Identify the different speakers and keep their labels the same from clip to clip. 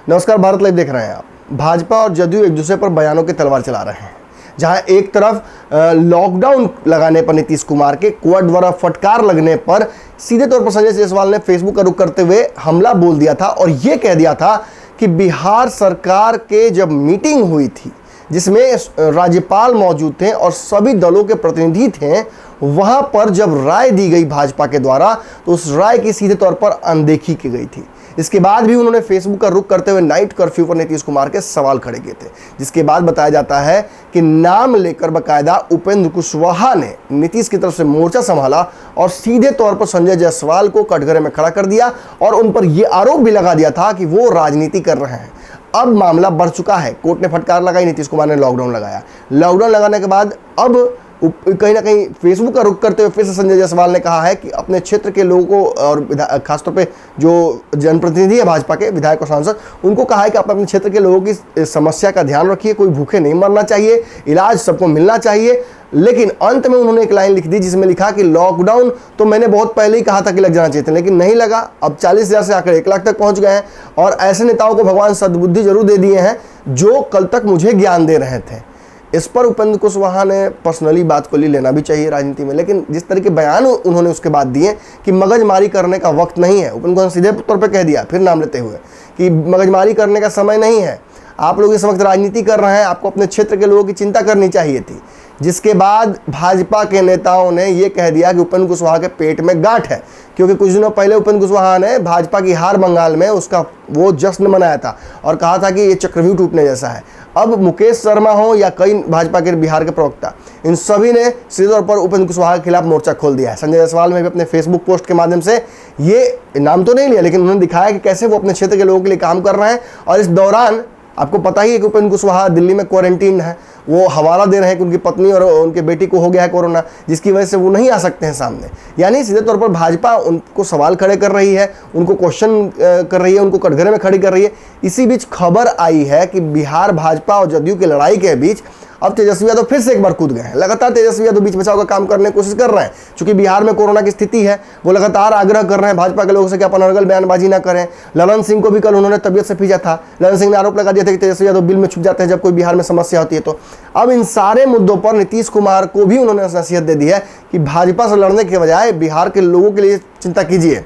Speaker 1: नमस्कार, भारत लाइव देख रहे हैं आप। भाजपा और जदयू एक दूसरे पर बयानों की तलवार चला रहे हैं। जहां एक तरफ लॉकडाउन लगाने पर नीतीश कुमार के कुआं द्वारा फटकार लगने पर सीधे तौर पर संजय जायसवाल ने फेसबुक का रुख करते हुए हमला बोल दिया था और यह कह दिया था कि बिहार सरकार के जब मीटिंग हुई थी जिसमें राज्यपाल मौजूद थे और सभी दलों के प्रतिनिधि थे, वहां पर जब राय दी गई भाजपा के द्वारा तो उस राय की सीधे तौर पर अनदेखी की गई थी। इसके बाद भी उन्होंने फेसबुक का रुख करते हुए नाइट कर्फ्यू पर नीतीश कुमार के सवाल खड़े किए थे, जिसके बाद बताया जाता है कि नाम लेकर बकायदा उपेंद्र कुशवाहा ने नीतीश की तरफ से मोर्चा संभाला और सीधे तौर पर संजय जायसवाल को कटघरे में खड़ा कर दिया और उन पर यह आरोप भी लगा दिया था कि वो राजनीति कर रहे हैं। अब मामला बढ़ चुका है, कोर्ट ने फटकार लगाई, नीतीश कुमार ने लॉकडाउन लगाया। लॉकडाउन लगाने के बाद अब कहीं ना कहीं फेसबुक का रुख करते हुए फिर से संजय जायसवाल ने कहा है कि अपने क्षेत्र के लोगों को और खासतौर पे जो जनप्रतिनिधि है भाजपा के विधायक और सांसद, उनको कहा है कि आप अपने क्षेत्र के लोगों की समस्या का ध्यान रखिए, कोई भूखे नहीं मरना चाहिए, इलाज सबको मिलना चाहिए। लेकिन अंत में उन्होंने एक लाइन लिख दी जिसमें लिखा कि लॉकडाउन तो मैंने बहुत पहले ही कहा था कि लग जाना चाहिए था, लेकिन नहीं लगा। अब 40,000 से आकर 1 लाख तक पहुंच गए हैं और ऐसे नेताओं को भगवान सद्बुद्धि जरूर दे दिए हैं जो कल तक मुझे ज्ञान दे रहे थे। इस पर उपेंद्र कुशवाहा ने पर्सनली बात को लेना भी चाहिए राजनीति में, लेकिन जिस तरह के बयान उन्होंने उसके बाद दिए कि मगजमारी करने का वक्त नहीं है, उपेंद्र कुशवाहा सीधे तौर पर कह दिया फिर नाम लेते हुए कि मगजमारी करने का समय नहीं है, आप लोग इस वक्त राजनीति कर रहे हैं, आपको अपने क्षेत्र के लोगों की चिंता करनी चाहिए थी। जिसके बाद भाजपा के नेताओं ने यह कह दिया कि उपेंद्र कुशवाहा के पेट में गांठ है, क्योंकि कुछ दिनों पहले उपेंद्र कुशवाहा ने भाजपा की हार बंगाल में उसका वो जश्न मनाया था और कहा था कि ये चक्रव्यूह टूटने जैसा है। अब मुकेश शर्मा हो या कई भाजपा के बिहार के प्रवक्ता, इन सभी ने सीधे तौर पर उपेंद्र कुशवाहा के खिलाफ मोर्चा खोल दिया है। संजय जायसवाल ने भी अपने फेसबुक पोस्ट के माध्यम से ये नाम तो नहीं लिया, लेकिन उन्होंने दिखाया कि कैसे वो अपने क्षेत्र के लोगों के लिए काम कर रहे हैं। और इस दौरान आपको पता ही है कि उपेंद्र कुशवाहा दिल्ली में क्वारंटीन है, वो हवाला दे रहे हैं कि उनकी पत्नी और उनके बेटी को हो गया है कोरोना, जिसकी वजह से वो नहीं आ सकते हैं सामने। यानी सीधे तौर पर भाजपा उनको सवाल खड़े कर रही है, उनको क्वेश्चन कर रही है, उनको कटघरे में खड़ी कर रही है। इसी बीच खबर आई है कि बिहार भाजपा और जदयू की लड़ाई के बीच अब तेजस्वी यादव फिर से एक बार कूद गए हैं। लगातार तेजस्वी यादव बीच बचाव का काम करने की कोशिश कर रहे हैं, क्योंकि बिहार में कोरोना की स्थिति है। वो लगातार आग्रह कर रहे हैं भाजपा के लोगों से कि अपन अनर्गल बयानबाजी ना करें। ललन सिंह को भी कल उन्होंने तबियत से भेजा था। ललन सिंह ने आरोप लगा दिया था कि तेजस्वी यादव बिल में छुप जाते हैं जब कोई बिहार में समस्या होती है। तो अब इन सारे मुद्दों पर नीतीश कुमार को भी उन्होंने नसीहत दे दी है कि भाजपा से लड़ने के बजाय बिहार के लोगों के लिए चिंता कीजिए।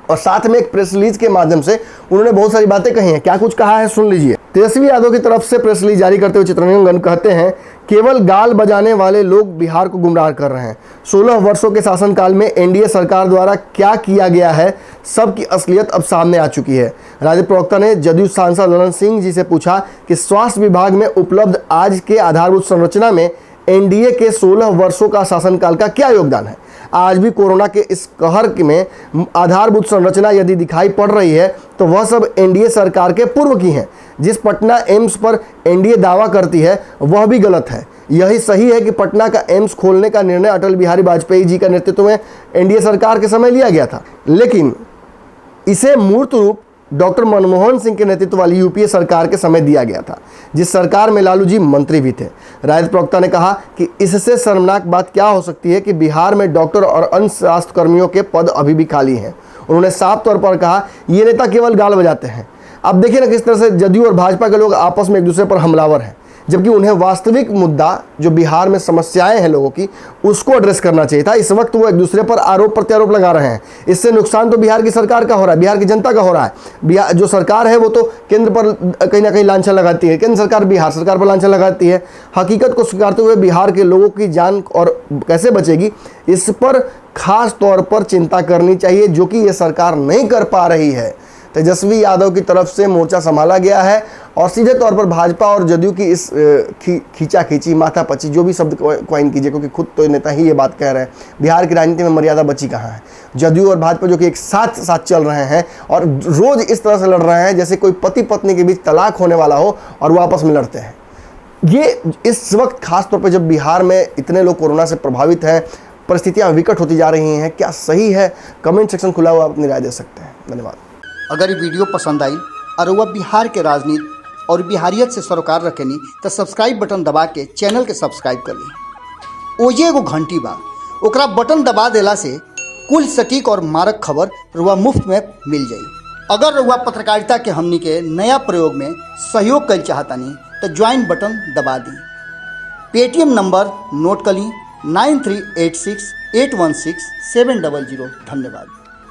Speaker 1: और साथ में एक प्रेस रिलीज के माध्यम से उन्होंने बहुत सारी बातें कही हैं। क्या कुछ कहा है सुन लीजिए। तेजस्वी यादव की तरफ से प्रेस रिलीज जारी करते हुए चित्ररंजन कहते हैं, केवल गाल बजाने वाले लोग बिहार को गुमराह कर रहे हैं। 16 वर्षों के शासनकाल में एनडीए सरकार द्वारा क्या किया गया है, सबकी असलियत अब सामने आ चुकी है। राज्य प्रवक्ता ने जदयू सांसद ललन सिंह जी से पूछा कि स्वास्थ्य विभाग में उपलब्ध आज के आधारभूत संरचना में एनडीए के 16 वर्षों का शासनकाल का क्या योगदान है। आज भी कोरोना के इस कहर में आधारभूत संरचना यदि दिखाई पड़ रही है तो वह सब एनडीए सरकार के पूर्व की हैं। जिस पटना एम्स पर एनडीए दावा करती है वह भी गलत है। यही सही है कि पटना का एम्स खोलने का निर्णय अटल बिहारी वाजपेयी जी का नेतृत्व में एनडीए सरकार के समय लिया गया था, लेकिन इसे मूर्त रूप डॉक्टर मनमोहन सिंह के नेतृत्व वाली यूपीए सरकार के समय दिया गया था, जिस सरकार में लालू जी मंत्री भी थे। राज्य प्रवक्ता ने कहा कि इससे शर्मनाक बात क्या हो सकती है कि बिहार में डॉक्टर और अन्य स्वास्थ्य कर्मियों के पद अभी भी खाली हैं। उन्होंने साफ तौर पर कहा ये नेता केवल गाल बजाते हैं। अब देखिए ना किस तरह से जदयू और भाजपा के लोग आपस में एक दूसरे पर हमलावर हैं, जबकि उन्हें वास्तविक मुद्दा जो बिहार में समस्याएं हैं लोगों की उसको एड्रेस करना चाहिए था। इस वक्त वो एक दूसरे पर आरोप प्रत्यारोप लगा रहे हैं। इससे नुकसान तो बिहार की सरकार का हो रहा है, बिहार की जनता का हो रहा है। बिहार जो सरकार है वो तो केंद्र पर कहीं ना कहीं लांछन लगाती है, केंद्र सरकार बिहार सरकार पर लांछन लगाती है। हकीकत को स्वीकारते हुए बिहार के लोगों की जान और कैसे बचेगी इस पर खास तौर पर चिंता करनी चाहिए, जो कि ये सरकार नहीं कर पा रही है। तेजस्वी यादव की तरफ से मोर्चा संभाला गया है और सीधे तौर पर भाजपा और जदयू की इस खींची माथापची जो भी शब्द क्वाइन कीजिए, क्योंकि खुद तो नेता ही ये बात कह रहे हैं, बिहार की राजनीति में मर्यादा बची कहाँ है। जदयू और भाजपा जो कि एक साथ चल रहे हैं और रोज इस तरह से लड़ रहे हैं जैसे कोई पति पत्नी के बीच तलाक होने वाला हो और वो आपस में लड़ते हैं। ये इस वक्त खास तौर पर जब बिहार में इतने लोग कोरोना से प्रभावित हैं, परिस्थितियाँ विकट होती जा रही हैं, क्या सही है? कमेंट सेक्शन खुला हुआ, आप अपनी राय दे सकते हैं। धन्यवाद।
Speaker 2: अगर ये वीडियो पसंद आई और वह बिहार के राजनीति और बिहारियत से सरोकार रखेनी तो सब्सक्राइब बटन दबा के चैनल के सब्सक्राइब कर ली। ओजे एगो घंटी बा, ओकरा बटन दबा देला से कुल सटीक और मारक खबर रुआ मुफ्त में मिल जाई। अगर रउआ पत्रकारिता के हमनी के नया प्रयोग में सहयोग कर चाहतनी तो ज्वाइन बटन दबा दी। पेटीएम नंबर नोट कर ली 9386816700। धन्यवाद।